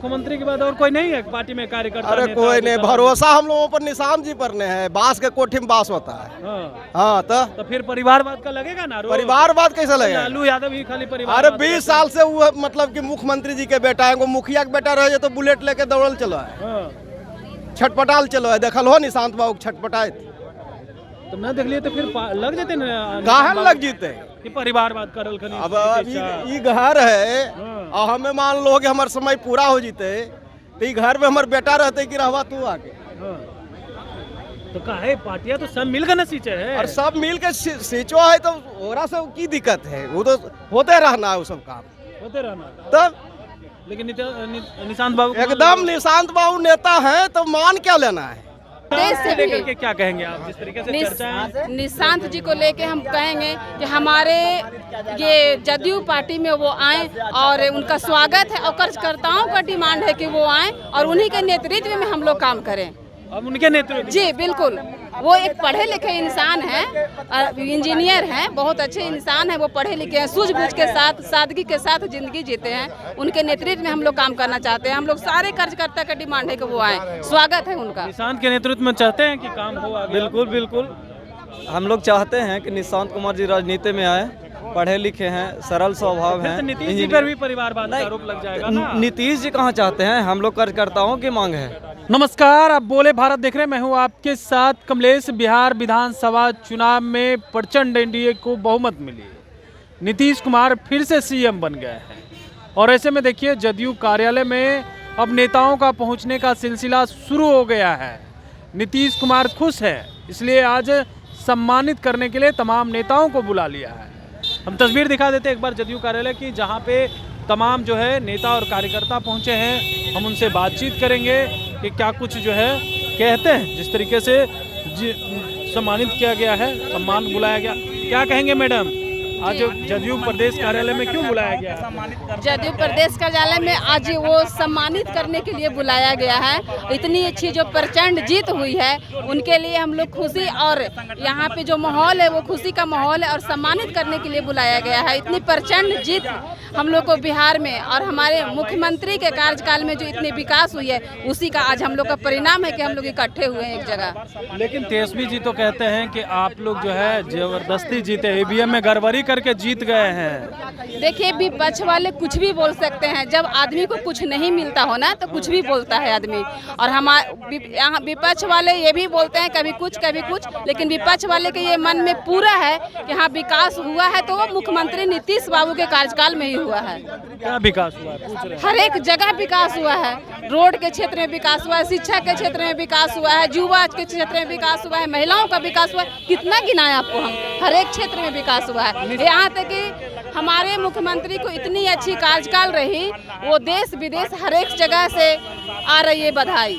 मुख्यमंत्री के बाद और कोई नहीं है पार्टी में कार्यकर्ता? अरे नेता, कोई नहीं, नेता? भरोसा हम लोगों पर निशान जी पर ने है। बांस के कोठी में बांस होता है। हाँ। हाँ तो फिर परिवारवाद का लगेगा ना? परिवारवाद कैसे लगेगा? लालू यादव ही खाली परिवार? अरे 20 साल से वो मतलब कि मुख्यमंत्री जी के बेटा है, वो मुखिया के बेटा रहे तो बुलेट लेके दौड़ल चलो है, छटपटाल चलो है। देखल हो निशांत बाबू छटपटाए तो न देख लिए तो फिर लग जाते ना? काहे लग जीते कि परिवारवाद करल खनी? अब ये घर है और हमें मान लो कि हमारे समय पूरा हो जीते तो ये घर में हमारे बेटा रहते कि रहवा तू आके। तो काहे पार्टियां तो सब मिलकर न सींचे है। और सब मिल के सींचो है तो ओरा से की दिक्कत है? वो तो होते रहना है वो सब काम होते रहना। तब लेकिन निशांत बाबू एकदम निशांत बाबू नेता है तो मान क्या लेना है? देश से लेकर के क्या कहेंगे आप? जिस तरीके से चर्चा है निशांत जी को लेके हम कहेंगे कि हमारे ये जदयू पार्टी में वो आए और उनका स्वागत है और कार्यकर्ताओं का डिमांड है कि वो आए और उन्हीं के नेतृत्व में हम लोग काम करें। अब उनके नेतृत्व? जी बिल्कुल, वो एक पढ़े लिखे इंसान हैं, इंजीनियर हैं, बहुत अच्छे इंसान हैं। वो पढ़े लिखे हैं, सूझबूझ के साथ सादगी के साथ जिंदगी जीते हैं। उनके नेतृत्व में हम लोग काम करना चाहते हैं। हम लोग सारे कार्यकर्ता का डिमांड है कि वो आए, स्वागत है उनका। निशांत के नेतृत्व में चाहते हैं कि काम हो आगे? बिल्कुल बिल्कुल, हम लोग चाहते हैं कि निशांत कुमार जी राजनीति में आए। पढ़े लिखे हैं, सरल स्वभाव हैं। नीतीश जी पर भी परिवारवाद का आरोप लग जाएगा ना? नीतीश जी कहाँ चाहते हैं? हम लोग कार्यकर्ताओं की मांग है। नमस्कार, आप बोले भारत देख रहे हैं। मैं हूं आपके साथ कमलेश। बिहार विधानसभा चुनाव में प्रचंड एनडीए को बहुमत मिली। नीतीश कुमार फिर से सीएम बन गए हैं और ऐसे में देखिए जदयू कार्यालय में अब नेताओं का पहुंचने का सिलसिला शुरू हो गया है। नीतीश कुमार खुश है, इसलिए आज सम्मानित करने के लिए तमाम नेताओं को बुला लिया है। हम तस्वीर दिखा देते एक बार जदयू कार्यालय की, जहाँ पे तमाम जो है नेता और कार्यकर्ता पहुंचे हैं। हम उनसे बातचीत करेंगे कि क्या कुछ जो है कहते हैं। जिस तरीके से सम्मानित किया गया है, सम्मान बुलाया गया, क्या कहेंगे मैडम? आज जदयू प्रदेश कार्यालय में क्यों बुलाया गया है? जदयू प्रदेश कार्यालय में आज वो सम्मानित करने के लिए बुलाया गया है। इतनी अच्छी जो प्रचंड जीत हुई है उनके लिए हम लोग खुशी, और यहाँ पे जो माहौल है वो खुशी का माहौल है और सम्मानित करने के लिए बुलाया गया है। इतनी प्रचंड जीत हम लोग को बिहार में और हमारे मुख्यमंत्री के कार्यकाल में जो इतनी विकास हुई है उसी का आज हम लोग का परिणाम है कि हम लोग इकट्ठे हुए हैं एक जगह। लेकिन तेजस्वी जी तो कहते हैं कि आप लोग जो है जबरदस्ती जीते, ईवीएम में गड़बड़ी करके जीत गए हैं। देखिए, विपक्ष वाले कुछ भी बोल सकते हैं। जब आदमी को कुछ नहीं मिलता हो ना तो कुछ भी बोलता है आदमी। और हमारे यहाँ विपक्ष वाले ये भी बोलते हैं कभी कुछ कभी कुछ, लेकिन विपक्ष वाले के ये मन में पूरा है कि हाँ विकास हुआ है तो वो मुख्यमंत्री नीतीश बाबू के कार्यकाल में ही हुआ है। क्या विकास हुआ है? पूछ रहे हैं। हर एक जगह विकास हुआ है। रोड के क्षेत्र में विकास हुआ है, शिक्षा के क्षेत्र में विकास हुआ है, युवा के क्षेत्र में विकास हुआ है, महिलाओं का विकास हुआ है। कितना गिनाए आपको हम? हर एक क्षेत्र में विकास हुआ है। यहाँ तक कि हमारे मुख्यमंत्री को इतनी अच्छी कार्यकाल रही, वो देश विदेश हर एक जगह से आ रही है बधाई।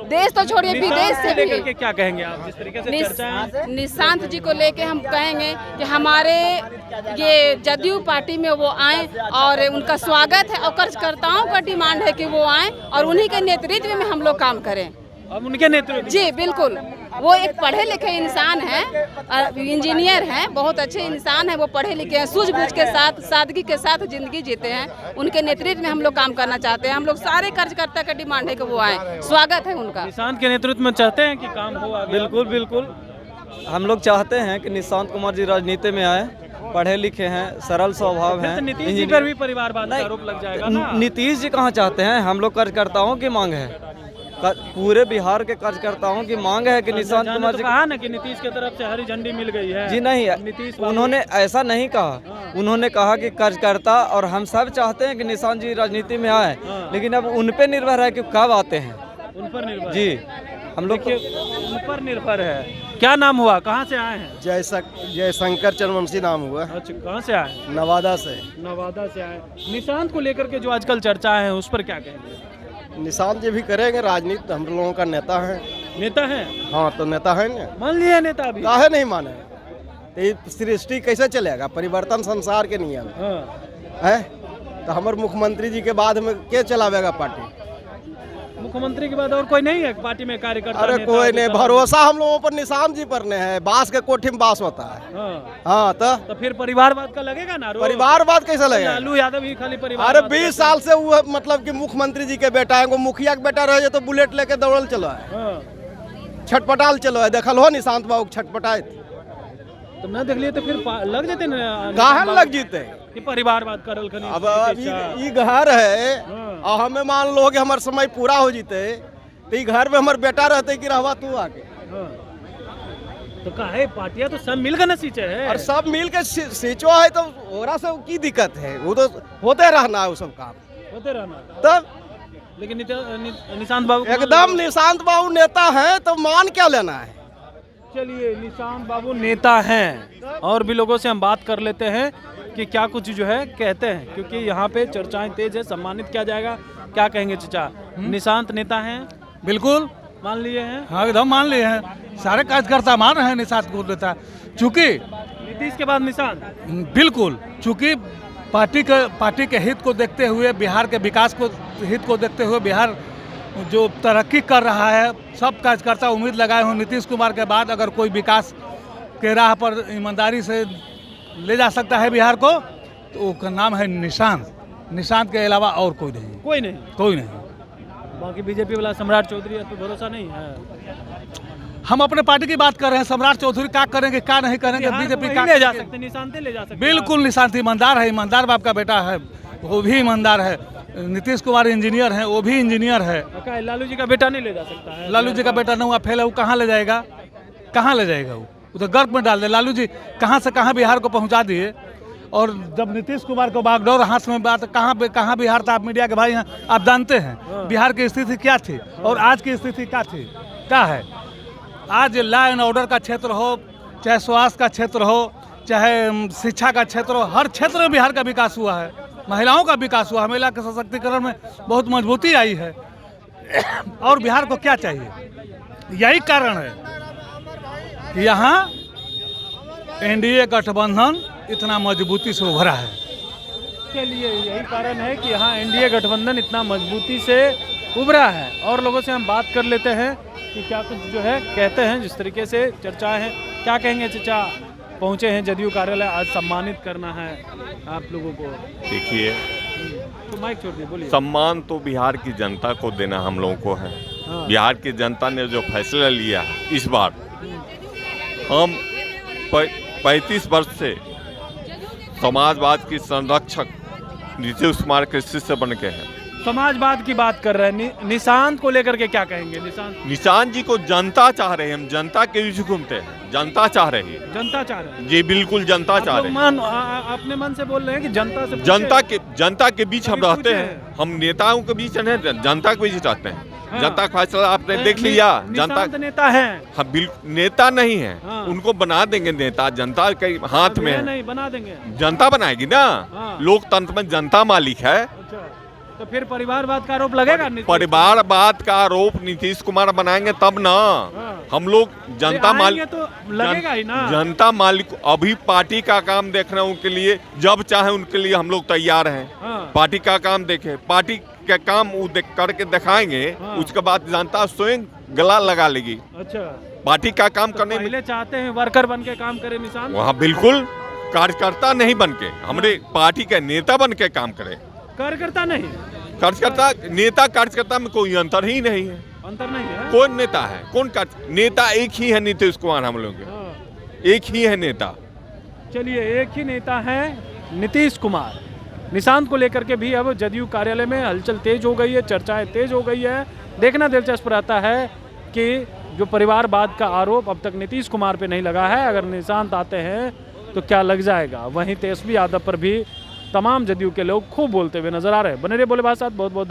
देश तो छोड़िए, विदेश से भी। क्या कहेंगे आप? जिस तरीके से चर्चा है निशांत जी को लेके हम कहेंगे कि हमारे ये जदयू पार्टी में वो आए और उनका स्वागत है और कार्यकर्ताओं का डिमांड है कि वो आए और उन्हीं के नेतृत्व में हम लोग काम करें। अब उनके नेतृत्व? जी बिल्कुल, वो एक पढ़े लिखे इंसान हैं, इंजीनियर हैं, बहुत अच्छे इंसान हैं। वो पढ़े लिखे हैं, सूझबूझ के साथ सादगी के साथ जिंदगी जीते हैं। उनके नेतृत्व में हम लोग काम करना चाहते हैं। हम लोग सारे कार्यकर्ता का डिमांड है कि वो आए, स्वागत है उनका। निशांत के नेतृत्व में चाहते हैं कि काम हो आगे? बिल्कुल बिल्कुल, हम लोग चाहते हैं कि निशांत कुमार जी राजनीति में आए। पढ़े लिखे हैं, सरल स्वभाव हैं। नीतीश जी पर भी परिवारवाद का आरोप लग जाएगा ना? नीतीश जी कहाँ चाहते हैं? हम लोग कार्यकर्ताओं की मांग है। पूरे बिहार के कार्यकर्ताओं की मांग है कि निशांत कुमार जी कहा ना कि नीतीश की तरफ से हरी झंडी मिल गई है। जी नहीं, नीतीश उन्होंने ऐसा नहीं कहा। उन्होंने कहा कि कार्यकर्ता और हम सब चाहते हैं कि निशांत जी राजनीति में आए, लेकिन अब उन पे निर्भर है कि कब आते हैं। उन पर निर्भर जी, हम लोग उन पर निर्भर है। क्या नाम हुआ? कहाँ से आए हैं? जयशंकर चरवंशी नाम हुआ। अच्छा, कहाँ से आए? नवादा से। नवादा से आए। निशांत को लेकर के जो आजकल चर्चा है उस पर क्या कहेंगे? निशांत जी भी करेंगे राजनीति, हम लोगों का नेता है। नेता है? हाँ तो नेता है ना। मान लिया नेता भी? काहे नहीं माने? तो सृष्टि कैसे चलेगा? परिवर्तन संसार के नियम है। तो हमारे मुख्यमंत्री जी के बाद में क्या चलावेगा पार्टी? मुख्यमंत्री के बाद और कोई नहीं है पार्टी में कार्यकर्ता? अरे नेता, कोई नहीं, नेता? भरोसा हम लोगों पर निशान जी पर ने है। बांस के कोठी में बांस होता है। हाँ। हाँ तो फिर परिवारवाद का लगेगा ना आरोप? परिवारवाद कैसे लगेगा? लालू यादव ही खाली परिवार? अरे 20 साल से वो मतलब कि मुख्यमंत्री जी के बेटा है, वो मुखिया के बेटा रहे तो बुलेट लेके दौड़ल चलो है, छटपटाल चलो है। देखल हो निशांत बाबू छटपटाए तो न देख लिए तो फिर लग जाते ना? काहे लग जीते कि परिवारवाद करल खनी? अब ये घर है और हमें मान लो कि हमारे समय पूरा हो जीते तो ये घर में हमारे बेटा रहते कि रहवा तू आके। तो काहे पार्टियां तो सब मिलकर न सींचे है। और सब मिल के सींचो है तो ओरा से की दिक्कत है? वो तो होते रहना है वो सब काम होते रहना। तब लेकिन निशांत बाबू एकदम निशांत बाबू नेता हैं तो मान क्या लेना है? चलिए, निशांत बाबू नेता हैं और भी लोगों से हम बात कर लेते हैं कि क्या कुछ जो है कहते हैं, क्योंकि यहाँ पे चर्चाएं तेज है। सम्मानित किया जाएगा, क्या कहेंगे चाचा? निशांत नेता हैं? बिल्कुल मान लिए हैं? हाँ, एकदम मान लिए हैं। सारे कार्यकर्ता मान रहे हैं निशांत को नेता, चूँकि नीतीश के बाद निशांत? बिल्कुल, चूँकि पार्टी के हित को देखते हुए, बिहार के विकास को हित को देखते हुए, बिहार जो तरक्की कर रहा है, सब कार्यकर्ता उम्मीद लगाए हुए नीतीश कुमार के बाद अगर कोई विकास के राह पर ईमानदारी से ले जा सकता है बिहार को, तो उसका नाम है निशांत। निशांत के अलावा और कोई नहीं। कोई नहीं? कोई नहीं। बाकी बीजेपी वाला सम्राट चौधरी पर भरोसा नहीं है? हम अपने पार्टी की बात कर रहे हैं। सम्राट चौधरी क्या करेंगे, क्या नहीं करेंगे, बीजेपी का ले जा सकते, निशांत ले जा सकते। बिल्कुल निशांत ईमानदार है, ईमानदार बाप का बेटा है, वो भी ईमानदार है। नीतीश कुमार इंजीनियर हैं, वो भी इंजीनियर है। लालू जी का बेटा नहीं ले जा सकता है? लालू जी का बेटा न हुआ फेल है, वो कहाँ ले जाएगा? कहाँ ले जाएगा? वो तो गर्भ में डाल दे। लालू जी कहाँ से कहाँ बिहार को पहुँचा दिए। और जब नीतीश कुमार को बागडोर हाथ में बात, कहाँ बिहार था? आप मीडिया के भाई हैं, आप जानते हैं बिहार की स्थिति क्या थी और आज की स्थिति क्या थी, क्या है। आज लॉ एंड ऑर्डर का क्षेत्र हो, चाहे स्वास्थ्य का क्षेत्र हो, चाहे शिक्षा का क्षेत्र हो, हर क्षेत्र में बिहार का विकास हुआ है। महिलाओं का विकास हुआ है, महिला के सशक्तिकरण में बहुत मजबूती आई है। और बिहार को क्या चाहिए? यही कारण है कि यहाँ एनडीए गठबंधन इतना मजबूती से उभरा है। चलिए, यही कारण है कि यहाँ एनडीए गठबंधन इतना मजबूती से उभरा है। और लोगों से हम बात कर लेते हैं कि क्या कुछ जो है कहते हैं। जिस तरीके से चर्चाएं हैं, क्या कहेंगे चाचा? पहुंचे हैं जदयू कार्यालय, आज सम्मानित करना है आप लोगों को। देखिए, तो माइक छोड़ दिए, बोलिए। सम्मान तो बिहार की जनता को देना हम लोगों को है। बिहार की जनता ने जो फैसला लिया है इस बार, हम 35 वर्ष से समाजवाद की संरक्षक नीतीश कुमार के शिष्य बन के हैं। समाजवाद की बात कर रहे हैं, निशांत को लेकर के क्या कहेंगे? निशांत जी को जनता चाह रहे हैं, हम जनता के बीच घूमते हैं, जनता चाह रही है। जनता चाह रहे हैं? जी बिल्कुल, जनता चाह रही है। अपने मन से बोल रहे हैं कि जनता से जनता के बीच हम रहते हैं। हम नेताओं के बीच नहीं, जनता के बीच रहते हैं। हाँ। जनता का फैसला आपने देख लिया। जनता नेता है? हाँ, बिल्कुल नेता नहीं है। हाँ। उनको बना देंगे नेता, जनता के हाथ में है। नहीं बना देंगे, जनता बनाएगी ना। हाँ। लोकतंत्र में जनता मालिक है। अच्छा, तो फिर परिवारवाद का आरोप लगेगा? परिवारवाद का आरोप नीतीश कुमार बनाएंगे तब ना। हाँ। हम लोग जनता मालिक तो लगेगा ही ना। जनता मालिक अभी पार्टी का काम देख रहे हैं, उनके लिए जब चाहे उनके लिए हम लोग तैयार हैं। हाँ। पार्टी का काम देखे, पार्टी के काम वो करके दिखाएंगे। हाँ। उसके बाद जनता स्वयं गला लगा लेगी। अच्छा, पार्टी का काम तो करने में पहले चाहते हैं वर्कर बन के काम करे निशांत? वहाँ बिल्कुल कार्यकर्ता नहीं बन के, हमारे पार्टी के नेता बन के काम करे। कार्यकर्ता नहीं? कार्यकर्ता, नेता कार्यकर्ता में कोई अंतर ही नहीं है। अंतर नहीं है? कौन नेता है, कौन नेता? एक ही है नीतीश कुमार, हम लोग के एक ही है नेता। चलिए, एक ही नेता है नीतीश कुमार। निशांत को लेकर के भी अब जदयू कार्यालय में हलचल तेज हो गई है, चर्चाएं तेज हो गई है। देखना दिलचस्प रहता है कि जो परिवारवाद का आरोप अब तक नीतीश कुमार पे नहीं लगा है, अगर निशांत आते हैं तो क्या लग जाएगा। वहीं तेजस्वी यादव पर भी तमाम जदयू के लोग खूब बोलते हुए नजर आ रहे हैं। बने रहिए बोले बात साथ, बहुत बहुत